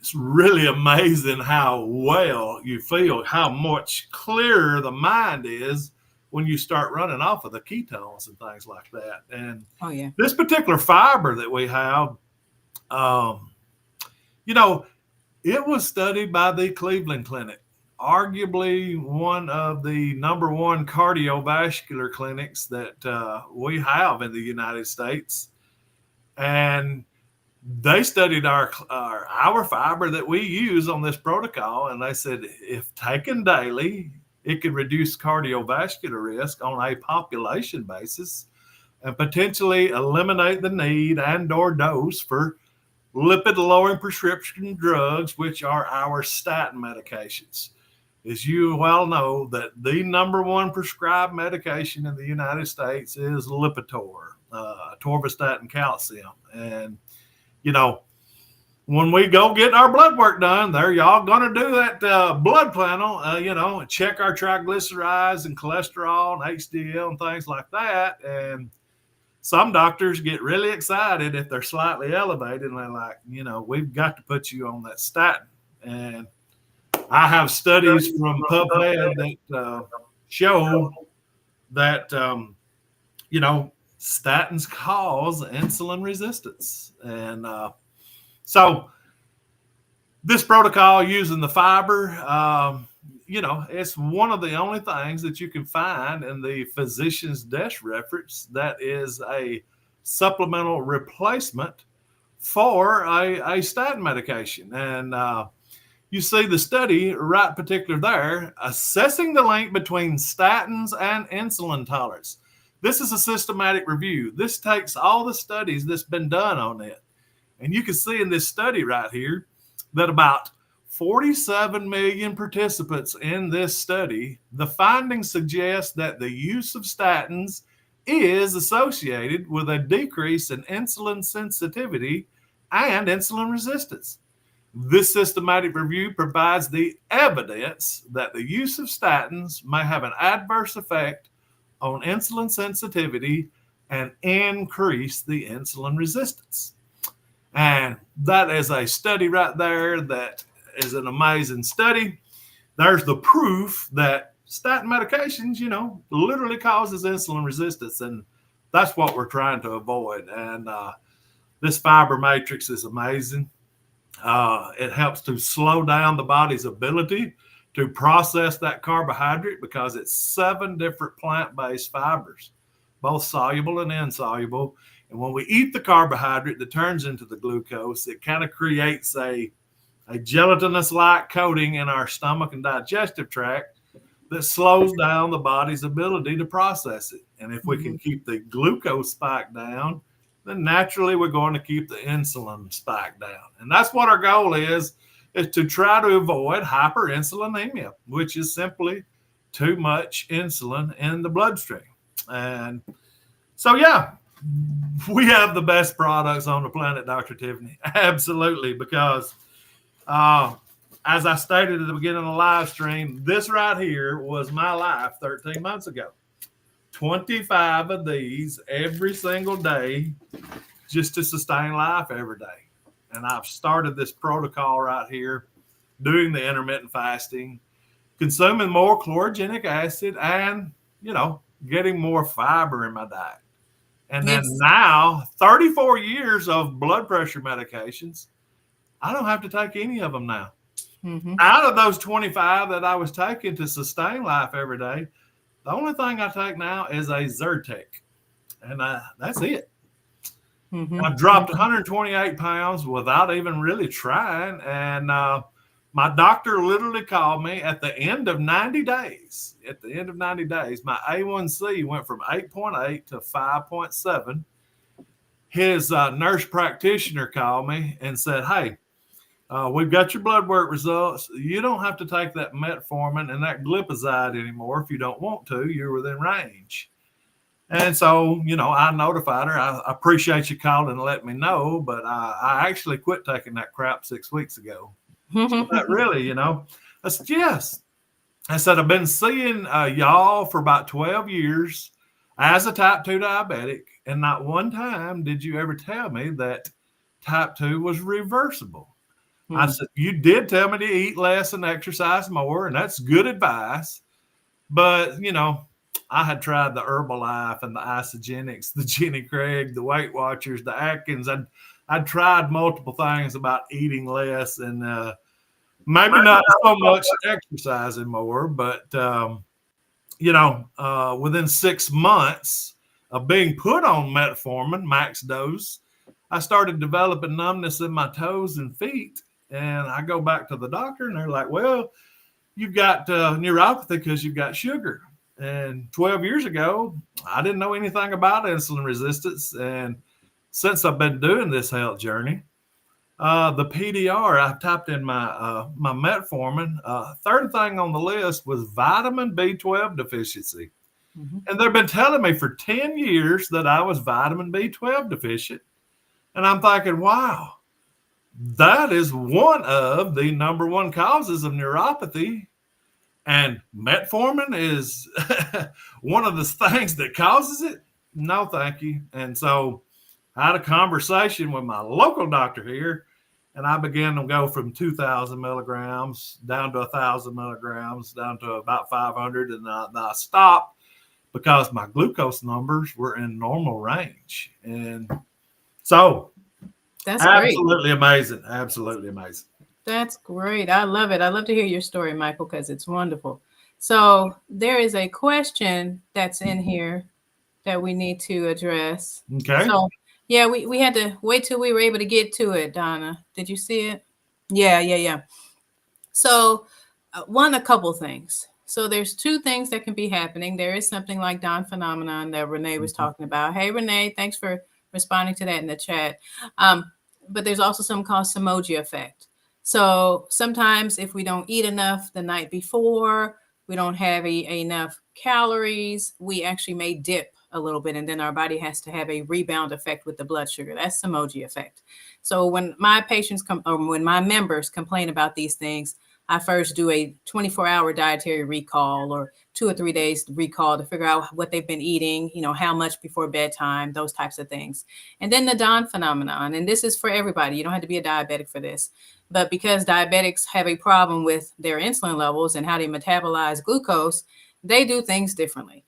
it's really amazing how well you feel, how much clearer the mind is when you start running off of the ketones and things like that. And Oh, yeah. this particular fiber that we have, you know, it was studied by the Cleveland Clinic, arguably one of the number one cardiovascular clinics that we have in the United States. And they studied our fiber that we use on this protocol, and they said if taken daily, it could reduce cardiovascular risk on a population basis and potentially eliminate the need and or dose for lipid-lowering prescription drugs, which are our statin medications. As you well know, that the number one prescribed medication in the United States is Lipitor, atorvastatin calcium. And, you know, when we go get our blood work done, there y'all going to do that blood panel, you know, check our triglycerides and cholesterol and HDL and things like that. And some doctors get really excited if they're slightly elevated, and they're like, you know, we've got to put you on that statin. And I have studies from PubMed that show that, you know, statins cause insulin resistance. And so this protocol using the fiber, you know, it's one of the only things that you can find in the physician's desk reference that is a supplemental replacement for a statin medication. And you see the study right particular there, assessing the link between statins and insulin tolerance. This is a systematic review. This takes all the studies that's been done on it. And you can see in this study right here that about 47 million participants in this study, the findings suggest that the use of statins is associated with a decrease in insulin sensitivity and insulin resistance. This systematic review provides the evidence that the use of statins may have an adverse effect on insulin sensitivity and increase the insulin resistance. And that is a study right there that is an amazing study. There's the proof that statin medications, you know, literally causes insulin resistance. And that's what we're trying to avoid. And this fiber matrix is amazing. It helps to slow down the body's ability to process that carbohydrate because it's 7 different plant-based fibers, both soluble and insoluble. And when we eat the carbohydrate that turns into the glucose, it kind of creates a gelatinous-like coating in our stomach and digestive tract that slows down the body's ability to process it. And if we can keep the glucose spike down, then naturally we're going to keep the insulin spike down. And that's what our goal is to try to avoid hyperinsulinemia, which is simply too much insulin in the bloodstream. And so, yeah, we have the best products on the planet, Dr. Tiffany. Absolutely, because as I stated at the beginning of the live stream, this right here was my life 13 months ago. 25 of these every single day just to sustain life every day. And I've started this protocol right here, doing the intermittent fasting, consuming more chlorogenic acid, and, you know, getting more fiber in my diet. And then now, 34 years of blood pressure medications, I don't have to take any of them now. Out of those 25 that I was taking to sustain life every day, the only thing I take now is a Zyrtec. And that's it. I've dropped 128 pounds without even really trying. And my doctor literally called me at the end of 90 days. At the end of 90 days, my A1C went from 8.8 to 5.7. His nurse practitioner called me and said, hey, we've got your blood work results. You don't have to take that metformin and that glipizide anymore if you don't want to. You're within range. And so, you know, I notified her. I appreciate you calling and letting me know, but I actually quit taking that crap 6 weeks ago. So that really, you know, I said, yes. I said, I've been seeing y'all for about 12 years as a type 2 diabetic, and not one time did you ever tell me that type 2 was reversible. I said, you did tell me to eat less and exercise more, and that's good advice. But, I had tried the Herbalife and the Isogenics, the Jenny Craig, the Weight Watchers, the Atkins. I'd tried multiple things about eating less and maybe not so much exercising more, but, within 6 months of being put on metformin, max dose, I started developing numbness in my toes and feet. And I go back to the doctor and they're like, well, you've got neuropathy because you've got sugar. And 12 years ago, I didn't know anything about insulin resistance. And since I've been doing this health journey, the PDR, I typed in my metformin. Third thing on the list was vitamin B12 deficiency. And they've been telling me for 10 years that I was vitamin B12 deficient. And I'm thinking, wow, that is one of the number one causes of neuropathy. And metformin is one of the things that causes it. No, thank you. And so I had a conversation with my local doctor here, and I began to go from 2,000 milligrams down to 1,000 milligrams, down to about 500. And I stopped because my glucose numbers were in normal range. And so that's absolutely great. amazing. Absolutely amazing. That's great. I love it. I love to hear your story, Michael, because it's wonderful. So there is a question that's in here that we need to address. Okay. So yeah, we had to wait till we were able to get to it, Donna. Did you see it? Yeah. So a couple things. So there's two things that can be happening. There is something like Don phenomenon that Renee was talking about. Hey, Renee, thanks for responding to that in the chat. But there's also something called Samoji effect. So sometimes if we don't eat enough the night before, we don't have enough calories, we actually may dip a little bit, and then our body has to have a rebound effect with the blood sugar. That's Samoji effect. So when my patients come, or when my members complain about these things, I first do a 24-hour dietary recall or 2 or 3 days recall to figure out what they've been eating, how much before bedtime, those types of things. And then the Don phenomenon, and this is for everybody. You don't have to be a diabetic for this. But because diabetics have a problem with their insulin levels and how they metabolize glucose, they do things differently.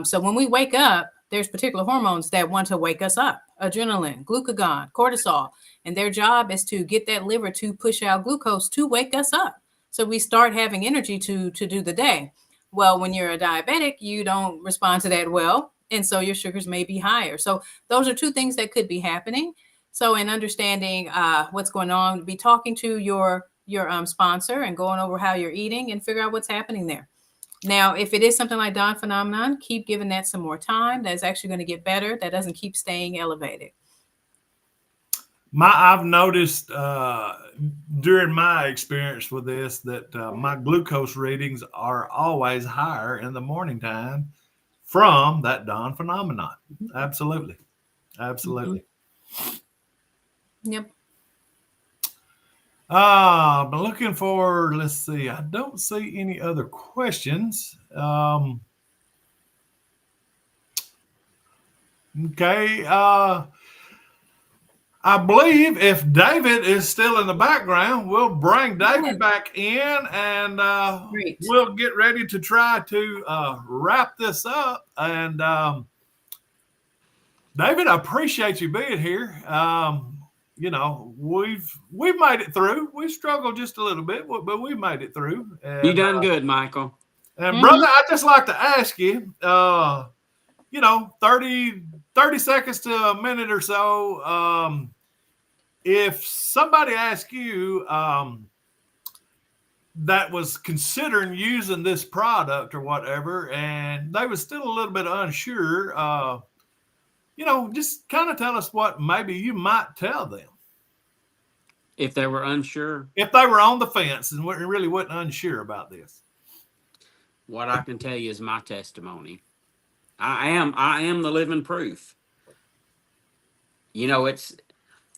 So when we wake up, there's particular hormones that want to wake us up: adrenaline, glucagon, cortisol. And their job is to get that liver to push out glucose to wake us up. So we start having energy to do the day. Well, when you're a diabetic, you don't respond to that well. And so your sugars may be higher. So those are two things that could be happening. So in understanding what's going on, be talking to your sponsor and going over how you're eating and figure out what's happening there. Now, if it is something like Don phenomenon, keep giving that some more time. That's actually going to get better. That doesn't keep staying elevated. I've noticed during my experience with this that my glucose readings are always higher in the morning time from that Don phenomenon. Absolutely. Yep. I'm looking for, let's see, I don't see any other questions. Okay. I believe if David is still in the background, we'll bring David back in and we'll get ready to try to wrap this up. And David, I appreciate you being here. We've made it through. We struggled just a little bit, but we made it through. And, you done good, Michael. And brother, I'd just like to ask you, 30 seconds to a minute or so. If somebody asked you that was considering using this product or whatever, and they was still a little bit unsure, just kind of tell us what maybe you might tell them. If they were unsure? If they were on the fence and really wasn't unsure about this. What I can tell you is my testimony. I am the living proof.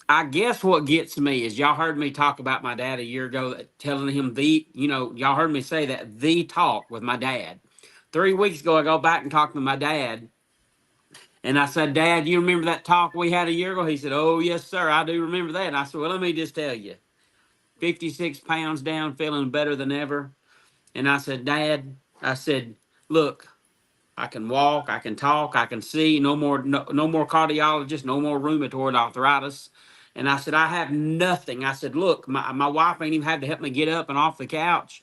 I guess what gets me is y'all heard me talk about my dad a year ago, telling him y'all heard me say that the talk with my dad. 3 weeks ago, I go back and talk to my dad. And I said, Dad, you remember that talk we had a year ago? He said, oh, yes, sir. I do remember that. And I said, well, let me just tell you. 56 pounds down, feeling better than ever. And I said, Dad, I said, look, I can walk, I can talk, I can see. No more cardiologist, no more rheumatoid arthritis. And I said, I have nothing. I said, look, my wife ain't even had to help me get up and off the couch.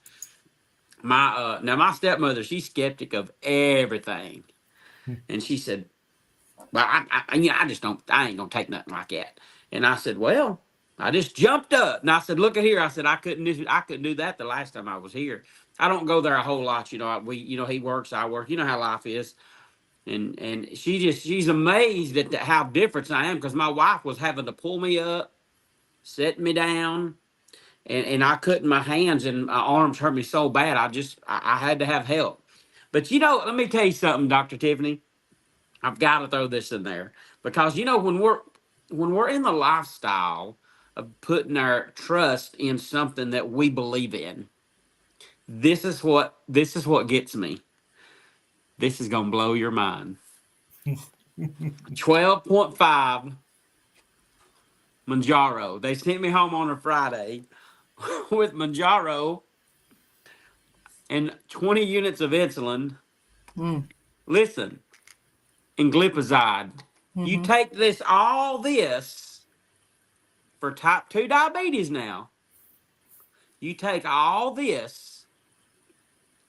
My stepmother, she's skeptic of everything, and she said, well, I just don't, I ain't gonna take nothing like that. And I said, well, I just jumped up and I said, look at here. I said, I couldn't do that the last time I was here. I don't go there a whole lot, he works, I work, you know how life is. And she's amazed at how different I am, because my wife was having to pull me up, set me down, and I couldn't. My hands and my arms hurt me so bad. I had to have help. But let me tell you something, Dr. Tiffany. I've got to throw this in there, because when we're in the lifestyle of putting our trust in something that we believe in, this is what gets me. This is gonna blow your mind. 12.5 Manjaro. They sent me home on a Friday with Manjaro and 20 units of insulin. Listen, and glipizide. You take all this for type 2 diabetes now. You take all this.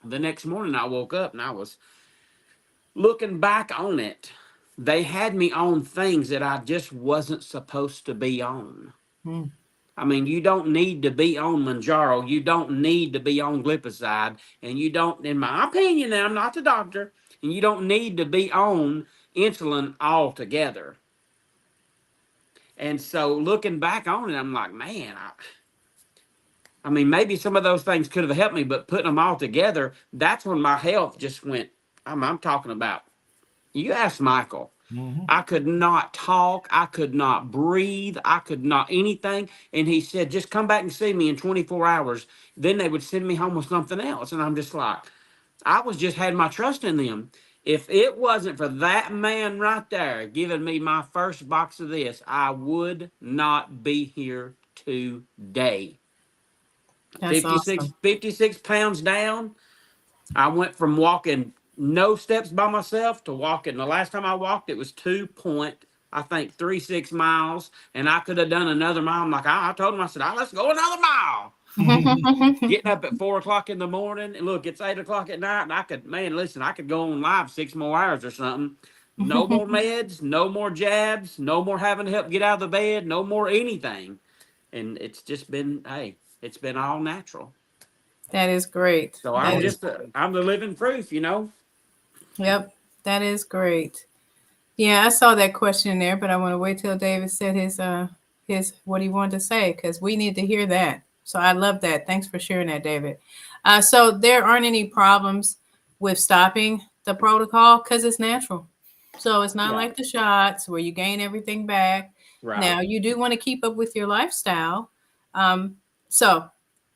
The next morning I woke up and I was looking back on it. They had me on things that I just wasn't supposed to be on. I mean, you don't need to be on Manjaro. You don't need to be on glipizide. And you don't, in my opinion, and I'm not the doctor, and you don't need to be on insulin altogether. And so looking back on it, I'm like, man, I mean, maybe some of those things could have helped me, but putting them all together, that's when my health just went, I'm talking about, you ask Michael. I could not talk. I could not breathe. I could not anything. And he said, just come back and see me in 24 hours. Then they would send me home with something else. And I'm just like, I was just had my trust in them. If it wasn't for that man right there giving me my first box of this, I would not be here today. That's awesome. 56 pounds down. I went from walking no steps by myself to walking. The last time I walked, it was 2.36 miles, and I could have done another mile. I'm like, I told him, I said, let's go another mile. Getting up at 4 o'clock in the morning, and look, it's 8 o'clock at night, and I could go on live 6 more hours or something. No more meds, no more jabs, no more having to help get out of the bed, no more anything. And it's just been, hey, it's been all natural. That is great. So I'm the living proof, Yep, that is great. Yeah, I saw that question there, but I want to wait till David said his what he wanted to say, because we need to hear that. So I love that. Thanks for sharing that, David. So there aren't any problems with stopping the protocol because it's natural. So it's not like the shots where you gain everything back. Right. Now you do want to keep up with your lifestyle. So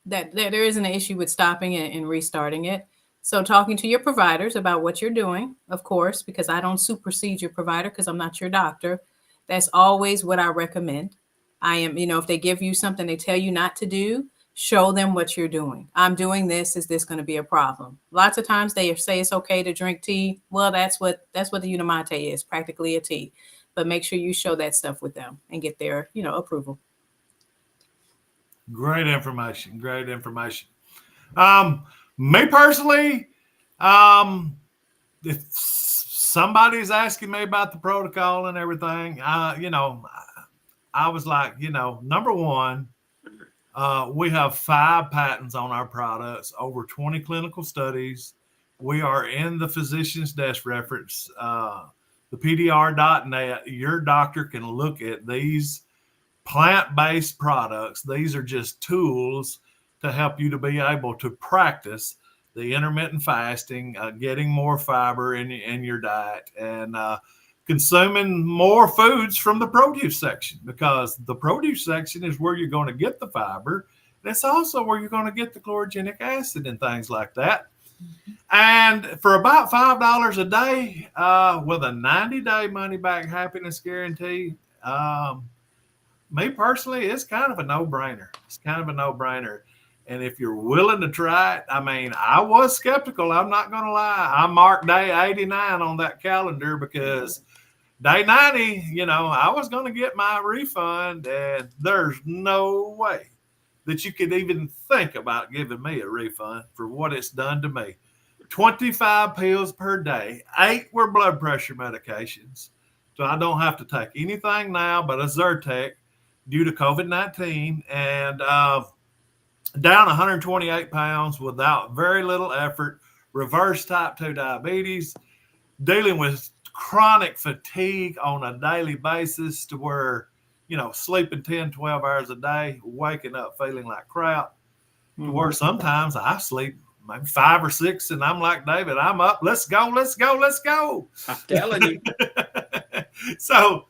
that there isn't an issue with stopping it and restarting it. So talking to your providers about what you're doing, of course, because I don't supersede your provider because I'm not your doctor. That's always what I recommend. I am, if they give you something they tell you not to do, show them what you're doing. I'm doing this. Is this going to be a problem? Lots of times they say it's okay to drink tea. Well, that's what the Unamate is, practically a tea. But make sure you show that stuff with them and get their, approval. Great information. Great information. Me personally, if somebody's asking me about the protocol and everything, I was like, number one, we have 5 patents on our products, over 20 clinical studies. We are in the physician's desk reference, the PDR.net. Your doctor can look at these plant-based products. These are just tools to help you to be able to practice the intermittent fasting, getting more fiber in your diet, and consuming more foods from the produce section, because the produce section is where you're going to get the fiber. That's also where you're going to get the chlorogenic acid and things like that. And for about $5 a day, with a 90-day money-back happiness guarantee, me personally, it's kind of a no-brainer. It's kind of a no-brainer. And if you're willing to try it, I mean, I was skeptical. I'm not going to lie. I marked day 89 on that calendar because day 90, I was going to get my refund, and there's no way that you could even think about giving me a refund for what it's done to me. 25 pills per day, 8 were blood pressure medications. So I don't have to take anything now but a Zyrtec due to COVID-19, and down 128 pounds without very little effort, reverse type 2 diabetes, dealing with chronic fatigue on a daily basis to where, sleeping 10, 12 hours a day, waking up feeling like crap, to where sometimes I sleep maybe 5 or 6 and I'm like, David, I'm up. Let's go, let's go, let's go. I'm telling you. So,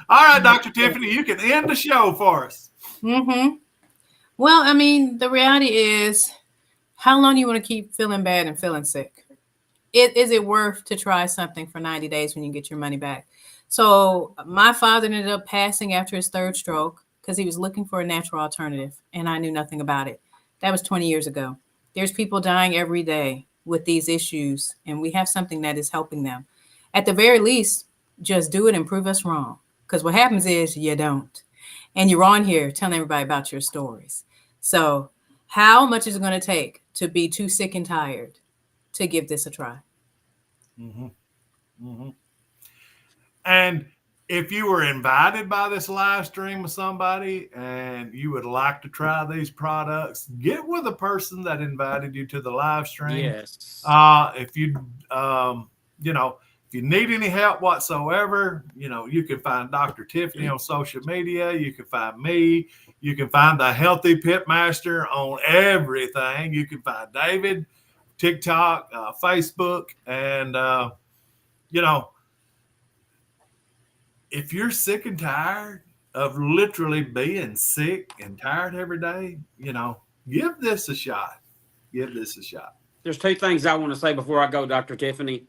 all right, Dr. Tiffany, you can end the show for us. Well, I mean, the reality is, how long do you want to keep feeling bad and feeling sick? Is it worth to try something for 90 days when you get your money back? So my father ended up passing after his 3rd stroke because he was looking for a natural alternative, and I knew nothing about it. That was 20 years ago. There's people dying every day with these issues, and we have something that is helping them. At the very least, just do it and prove us wrong. Because what happens is you don't. And you're on here telling everybody about your stories. So how much is it going to take to be too sick and tired to give this a try? And if you were invited by this live stream with somebody and you would like to try these products, get with the person that invited you to the live stream. Yes. If you, if you need any help whatsoever, you can find Dr. Tiffany on social media. You can find me. You can find the Healthy Pitmaster on everything. You can find David, TikTok, Facebook, and, if you're sick and tired of literally being sick and tired every day, give this a shot. Give this a shot. There's 2 things I want to say before I go, Dr. Tiffany.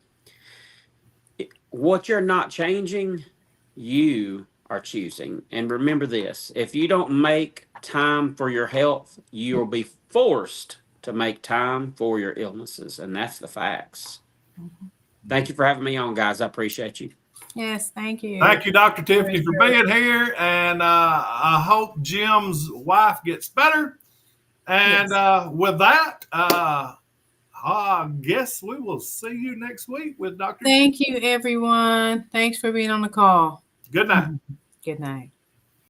What you're not changing, you are choosing. And remember this, if you don't make time for your health, you'll be forced to make time for your illnesses. And that's the facts. Thank you for having me on, guys. I appreciate you. Yes, thank you. Thank you, Dr. Tiffany, for being here. And I hope Jim's wife gets better. And with that, I guess we will see you next week with Dr. Thank you, everyone. Thanks for being on the call. Good night. Good night.